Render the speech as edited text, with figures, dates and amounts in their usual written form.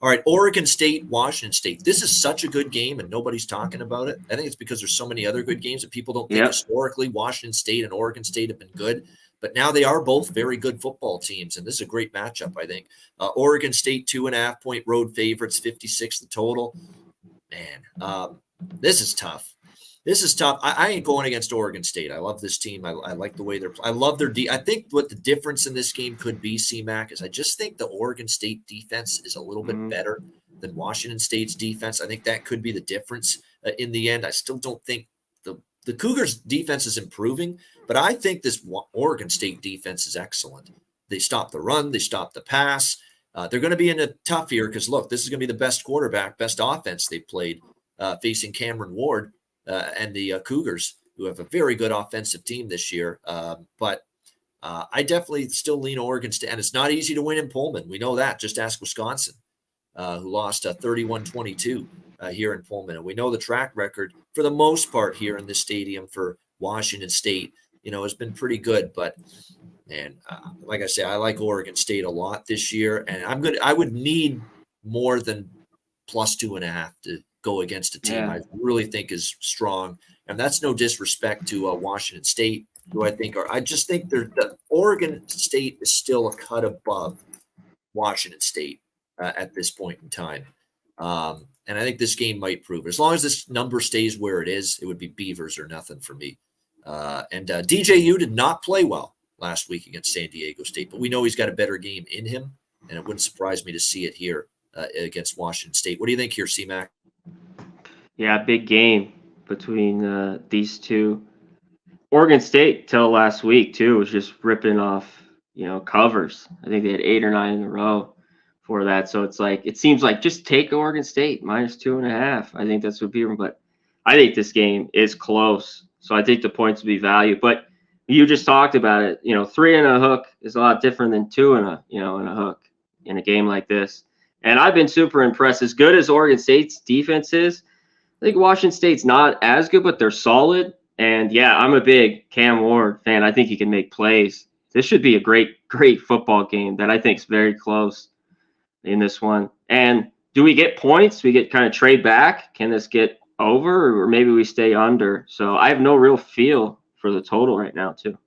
All right, Oregon State, Washington State. This is such a good game, and nobody's talking about it. I think it's because there's so many other good games that people don't think historically Washington State and Oregon State have been good. But now they are both very good football teams, and this is a great matchup, I think. Oregon State, 2.5-point road favorites, 56 the total. Man, this is tough. This is tough. I ain't going against Oregon State. I love this team. I like the way they're. I love their. I think what the difference in this game could be, CMAC, is I just think the Oregon State defense is a little bit better than Washington State's defense. I think that could be the difference in the end. I still don't think the Cougars' defense is improving, but I think this Oregon State defense is excellent. They stop the run. They stop the pass. They're going to be in a tough year because, look, this is going to be the best quarterback, best offense they've played facing Cameron Ward. And the Cougars, who have a very good offensive team this year. But I definitely still lean Oregon State. And it's not easy to win in Pullman. We know that. Just ask Wisconsin, who lost 31-22 here in Pullman. And we know the track record, for the most part, here in this stadium for Washington State, has been pretty good. But, man, like I say, I like Oregon State a lot this year. And I would need more than plus 2.5 to go against a team I really think is strong. And that's no disrespect to Washington State, who I just think the Oregon State is still a cut above Washington State at this point in time. And I think this game might prove, as long as this number stays where it is, it would be Beavers or nothing for me. And DJU did not play well last week against San Diego State, but we know he's got a better game in him, and it wouldn't surprise me to see it here against Washington State. What do you think here, C-Mac? Yeah, big game between these two. Oregon State, till last week, too, was just ripping off, covers. I think they had 8 or 9 in a row for that. So it seems like just take Oregon State, minus 2.5. I think that's what people, but I think this game is close. So I think the points will be valued. But you just talked about it. 3 and a hook is a lot different than 2 and a hook in a game like this. And I've been super impressed. As good as Oregon State's defense is, I think Washington State's not as good, but they're solid. And, yeah, I'm a big Cam Ward fan. I think he can make plays. This should be a great football game that I think is very close in this one. And do we get points? We get kind of trade back? Can this get over, or maybe we stay under? So I have no real feel for the total right now, too.